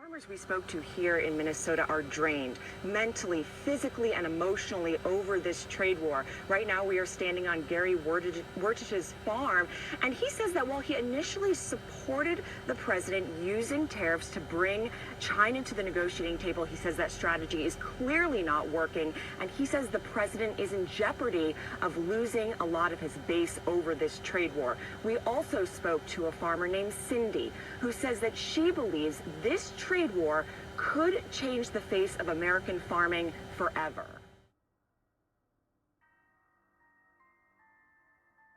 Farmers we spoke to here in Minnesota are drained mentally, physically, and emotionally over this trade war. Right now, we are standing on Gary Wertich's farm, and he says that while he initially supported the president using tariffs to bring China to the negotiating table, he says that strategy is clearly not working, and he says the president is in jeopardy of losing a lot of his base over this trade war. We also spoke to a farmer named Cindy, who says that she believes this trade war could change the face of American farming forever.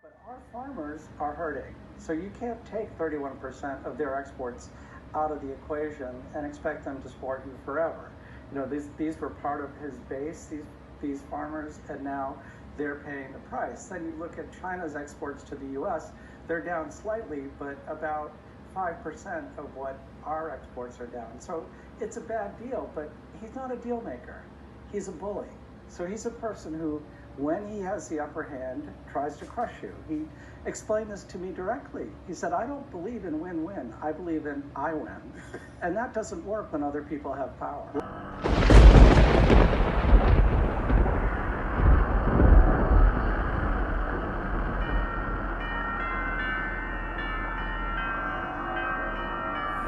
But our farmers are hurting, so you can't take 31% of their exports out of the equation and expect them to support you forever. You know, these were part of his base, these farmers, and now they're paying the price. Then you look at China's exports to the U.S., they're down slightly, but about 5% of what our exports are down. So it's a bad deal, but he's not a deal maker. He's a bully. So he's a person who, when he has the upper hand, tries to crush you. He explained this to me directly. He said, I don't believe in win-win. I believe in I win. And that doesn't work when other people have power.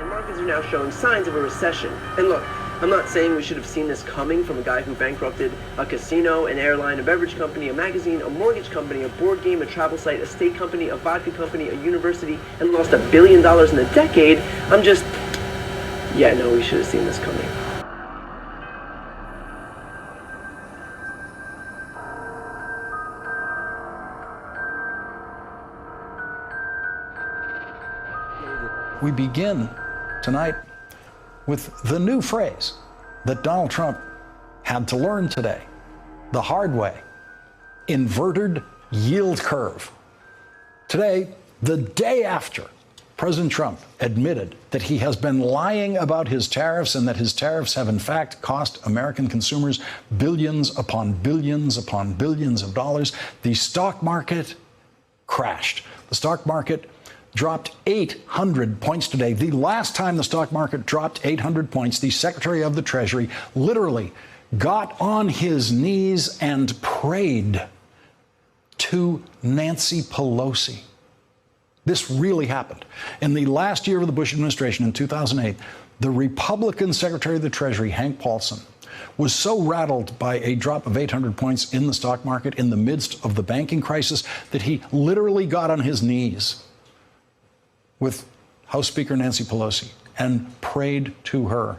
Markets are now showing signs of a recession. And look, I'm not saying we should have seen this coming from a guy who bankrupted a casino, an airline, a beverage company, a magazine, a mortgage company, a board game, a travel site, a state company, a vodka company, a university, and lost $1 billion in a decade. No, we should have seen this coming. We begin tonight with the new phrase that Donald Trump had to learn today, the hard way: inverted yield curve. Today, the day after President Trump admitted that he has been lying about his tariffs and that his tariffs have in fact cost American consumers billions upon billions upon billions of dollars, the stock market crashed. The stock market dropped 800 points today. The last time the stock market dropped 800 points, the Secretary of the Treasury literally got on his knees and prayed to Nancy Pelosi. This really happened. In the last year of the Bush administration, in 2008, the Republican Secretary of the Treasury, Hank Paulson, was so rattled by a drop of 800 points in the stock market in the midst of the banking crisis that he literally got on his knees with House Speaker Nancy Pelosi and prayed to her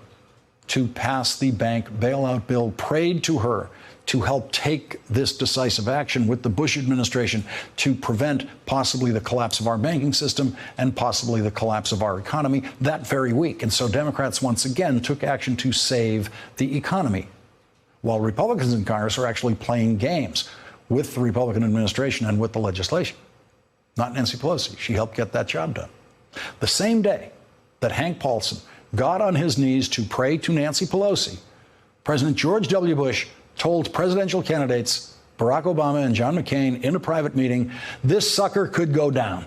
to pass the bank bailout bill, prayed to her to help take this decisive action with the Bush administration to prevent possibly the collapse of our banking system and possibly the collapse of our economy that very week. And so Democrats once again took action to save the economy, while Republicans in Congress are actually playing games with the Republican administration and with the legislation. Not Nancy Pelosi. She helped get that job done. The same day that Hank Paulson got on his knees to pray to Nancy Pelosi, President George W. Bush told presidential candidates Barack Obama and John McCain in a private meeting, this sucker could go down,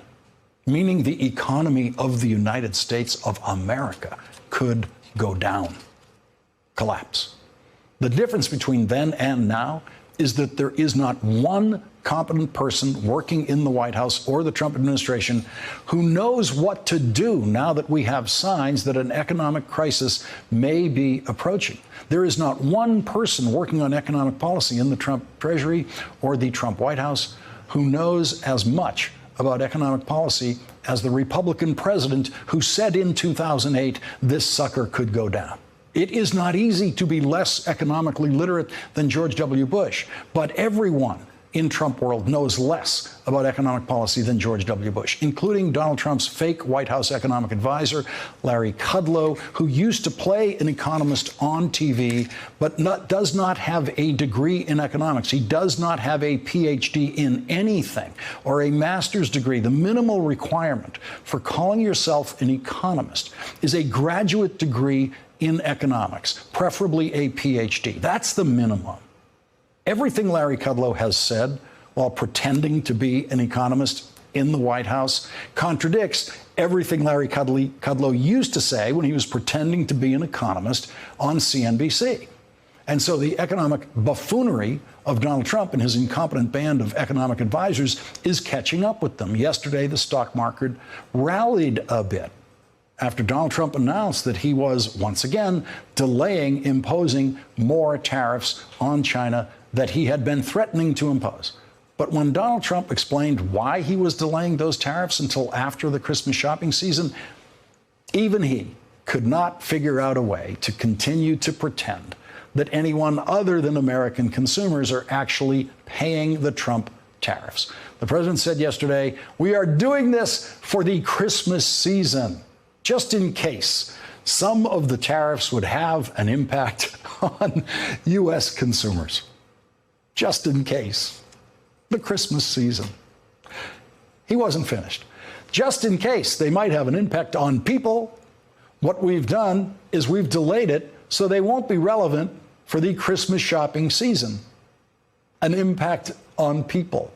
meaning the economy of the United States of America could go down, collapse. The difference between then and now is that there is not one competent person working in the White House or the Trump administration who knows what to do now that we have signs that an economic crisis may be approaching. There is not one person working on economic policy in the Trump Treasury or the Trump White House who knows as much about economic policy as the Republican president who said in 2008, this sucker could go down. It is not easy to be less economically literate than George W. Bush, but everyone in Trump world knows less about economic policy than George W. Bush, including Donald Trump's fake White House economic advisor, Larry Kudlow, who used to play an economist on TV, but does not have a degree in economics. He does not have a PhD in anything or a master's degree. The minimal requirement for calling yourself an economist is a graduate degree in economics, preferably a PhD. That's the minimum. Everything Larry Kudlow has said while pretending to be an economist in the White House contradicts everything Larry Kudlow used to say when he was pretending to be an economist on CNBC. And so the economic buffoonery of Donald Trump and his incompetent band of economic advisors is catching up with them. Yesterday, the stock market rallied a bit after Donald Trump announced that he was once again delaying imposing more tariffs on China that he had been threatening to impose. But when Donald Trump explained why he was delaying those tariffs until after the Christmas shopping season, even he could not figure out a way to continue to pretend that anyone other than American consumers are actually paying the Trump tariffs. The president said yesterday, "We are doing this for the Christmas season, just in case some of the tariffs would have an impact on U.S. consumers." Just in case. The Christmas season. He wasn't finished. Just in case they might have an impact on people, what we've done is we've delayed it so they won't be relevant for the Christmas shopping season. An impact on people.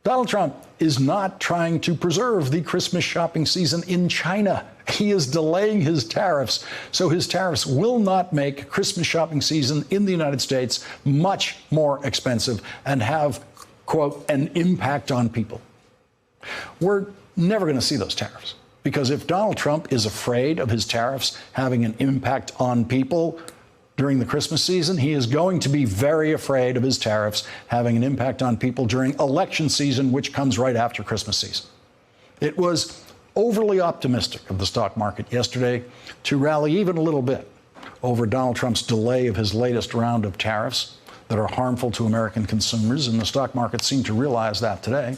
Donald Trump is not trying to preserve the Christmas shopping season in China. He is delaying his tariffs, so his tariffs will not make Christmas shopping season in the United States much more expensive and have, quote, an impact on people. We're never going to see those tariffs, because if Donald Trump is afraid of his tariffs having an impact on people during the Christmas season, he is going to be very afraid of his tariffs having an impact on people during election season, which comes right after Christmas season. It was overly optimistic of the stock market yesterday to rally even a little bit over Donald Trump's delay of his latest round of tariffs that are harmful to American consumers, and the stock market seemed to realize that today.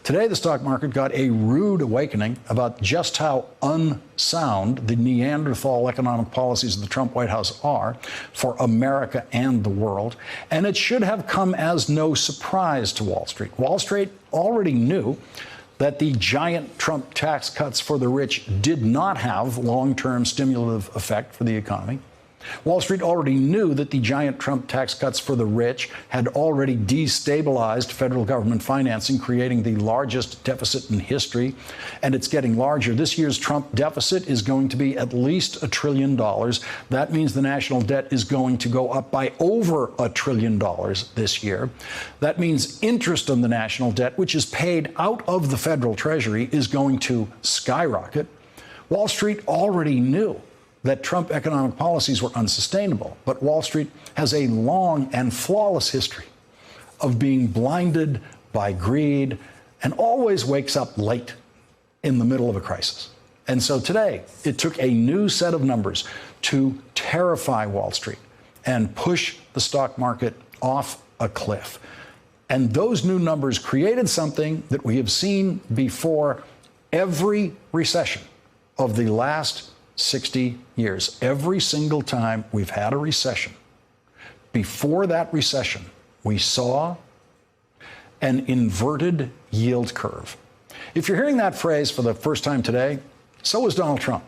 Today, the stock market got a rude awakening about just how unsound the Neanderthal economic policies of the Trump White House are for America and the world, and it should have come as no surprise to Wall Street. Wall Street already knew that the giant Trump tax cuts for the rich did not have long-term stimulative effect for the economy. Wall Street already knew that the giant Trump tax cuts for the rich had already destabilized federal government financing, creating the largest deficit in history, and it's getting larger. This year's Trump deficit is going to be at least $1 trillion. That means the national debt is going to go up by over $1 trillion this year. That means interest on the national debt, which is paid out of the federal treasury, is going to skyrocket. Wall Street already knew that Trump economic policies were unsustainable, but Wall Street has a long and flawless history of being blinded by greed and always wakes up late in the middle of a crisis. And so today, it took a new set of numbers to terrify Wall Street and push the stock market off a cliff. And those new numbers created something that we have seen before every recession of the last 60 years. Every single time we've had a recession, before that recession, we saw an inverted yield curve. If you're hearing that phrase for the first time today, so is Donald Trump.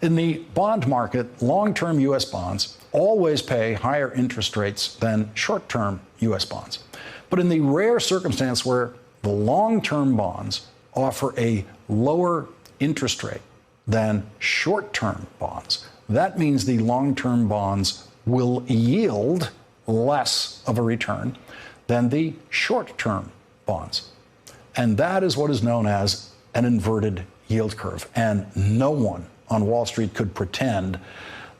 In the bond market, long-term U.S. bonds always pay higher interest rates than short-term U.S. bonds. But in the rare circumstance where the long-term bonds offer a lower interest rate than short-term bonds, that means the long-term bonds will yield less of a return than the short-term bonds. And that is what is known as an inverted yield curve. And no one on Wall Street could pretend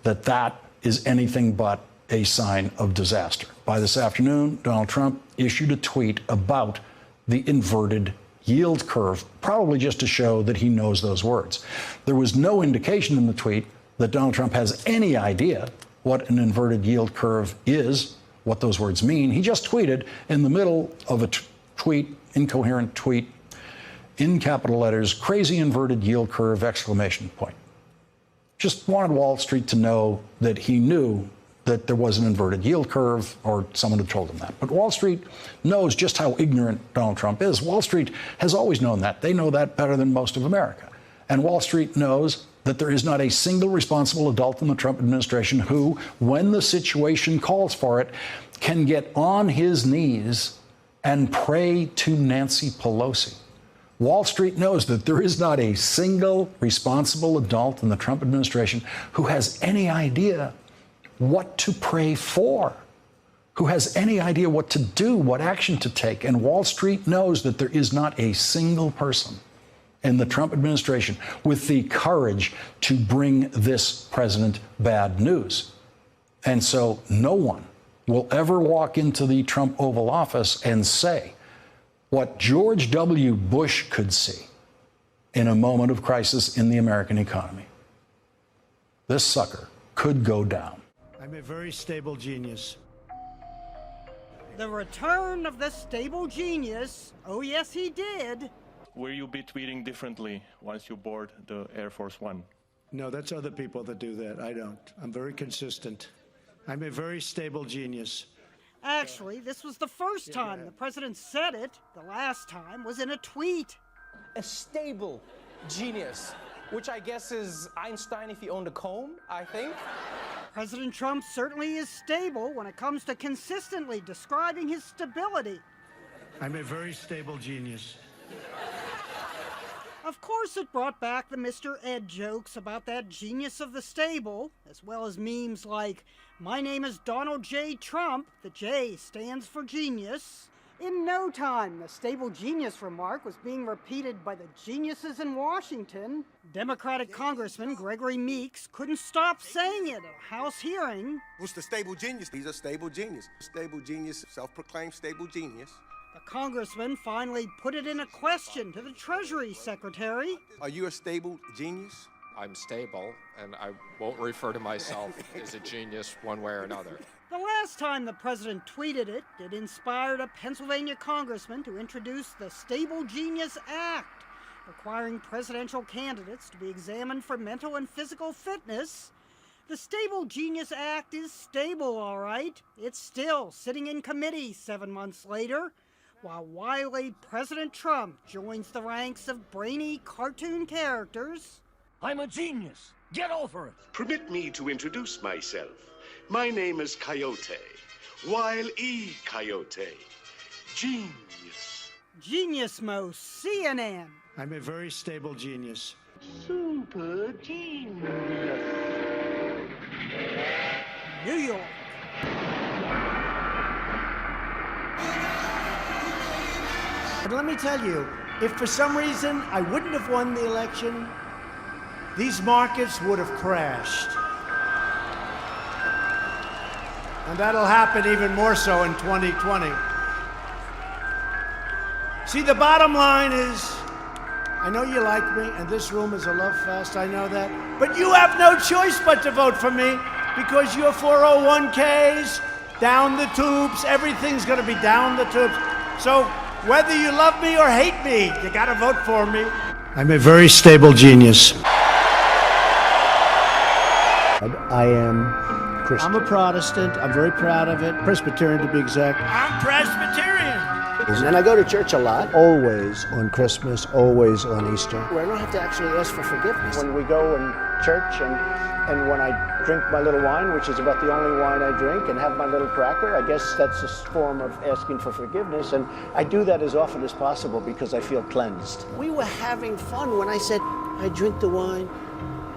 that that is anything but a sign of disaster. By this afternoon, Donald Trump issued a tweet about the inverted yield curve, probably just to show that he knows those words. There was no indication in the tweet that Donald Trump has any idea what an inverted yield curve is, what those words mean. He just tweeted in the middle of a tweet, incoherent tweet, in capital letters, "crazy inverted yield curve!" exclamation point. Just wanted Wall Street to know that he knew that there was an inverted yield curve, or someone had told him that. But Wall Street knows just how ignorant Donald Trump is. Wall Street has always known that. They know that better than most of America. And Wall Street knows that there is not a single responsible adult in the Trump administration who, when the situation calls for it, can get on his knees and pray to Nancy Pelosi Wall Street knows that there is not a single responsible adult in the Trump administration who has any idea what to pray for, who has any idea what to do, what action to take. And Wall Street knows that there is not a single person in the Trump administration with the courage to bring this president bad news. And so no one will ever walk into the Trump Oval Office and say what George W. Bush could see in a moment of crisis in the American economy. This sucker could go down. I'm a very stable genius. The return of the stable genius. Oh, yes, he did. Will you be tweeting differently once you board the Air Force One? No, that's other people that do that. I don't. I'm very consistent. I'm a very stable genius. Actually, this was the first time the president said it. The last time was in a tweet. A stable genius, which I guess is Einstein if he owned a comb, I think. President Trump certainly is stable when it comes to consistently describing his stability. I'm a very stable genius. Of course, it brought back the Mr. Ed jokes about that genius of the stable, as well as memes like, "My name is Donald J. Trump," the J stands for genius. In no time, the stable genius remark was being repeated by the geniuses in Washington. Democratic Congressman Gregory Meeks couldn't stop saying it at a House hearing. Who's the stable genius? He's a stable genius. Stable genius, self-proclaimed stable genius. The congressman finally put it in a question to the Treasury Secretary. Are you a stable genius? I'm stable, and I won't refer to myself as a genius one way or another. The last time the president tweeted it, it inspired a Pennsylvania congressman to introduce the Stable Genius Act, requiring presidential candidates to be examined for mental and physical fitness. The Stable Genius Act is stable, all right. It's still sitting in committee 7 months later, while wily President Trump joins the ranks of brainy cartoon characters. I'm a genius. Get over it. Permit me to introduce myself. My name is Coyote. Wile-E Coyote. Genius. Genius Most, CNN. I'm a very stable genius. Super genius. New York. But let me tell you, if for some reason I wouldn't have won the election, these markets would have crashed. And that'll happen even more so in 2020. See, the bottom line is, I know you like me, and this room is a love fest, I know that, but you have no choice but to vote for me, because your 401ks, down the tubes, everything's gonna be down the tubes. So whether you love me or hate me, you gotta vote for me. I'm a very stable genius. I am Christian. I'm a Protestant. I'm very proud of it. Presbyterian to be exact. I'm Presbyterian. And I go to church a lot. Always on Christmas, always on Easter. Where I don't have to actually ask for forgiveness. When we go in church and when I drink my little wine, which is about the only wine I drink, and have my little cracker, I guess that's a form of asking for forgiveness. And I do that as often as possible because I feel cleansed. We were having fun when I said, I drink the wine.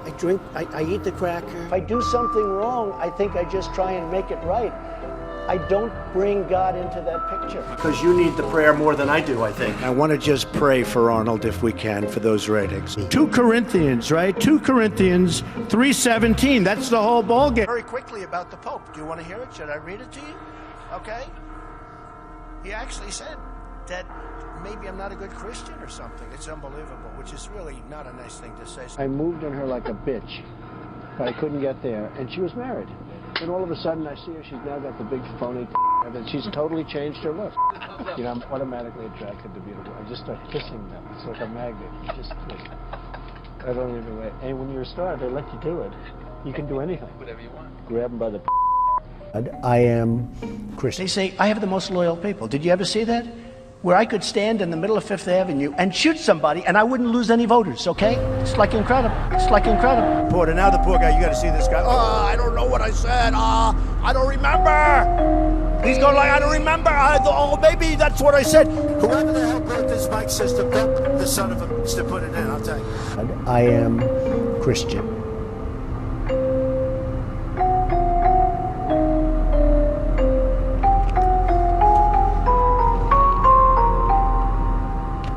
I eat the cracker. If I do something wrong, I think I just try and make it right. I don't bring God into that picture. Because you need the prayer more than I do, I think. I want to just pray for Arnold, if we can, for those ratings. 2 Corinthians, right? 2 Corinthians 3:17. That's the whole ballgame. Very quickly about the Pope. Do you want to hear it? Should I read it to you? Okay. He actually said that maybe I'm not a good Christian or something. It's unbelievable, which is really not a nice thing to say. I moved on her like a bitch, but I couldn't get there, and she was married. And all of a sudden, I see her. She's now got the big phony, and she's totally changed her look. You know, I'm automatically attracted to beautiful. I just start kissing them. It's like a magnet. You just kiss. I don't even wait. And when you're a star, they let you do it. You can do anything. Whatever you want. Grab them by the. I am Christian. They say I have the most loyal people. Did you ever see that? Where I could stand in the middle of Fifth Avenue and shoot somebody and I wouldn't lose any voters, okay? It's like incredible. It's like incredible. Porter, now the poor guy, you gotta see this guy. I don't know what I said. I don't remember. He's going like, I don't remember. Oh, maybe that's what I said. Whoever the hell built this mic system, the son of a bitch to put it in, I'll tell you. I am Christian.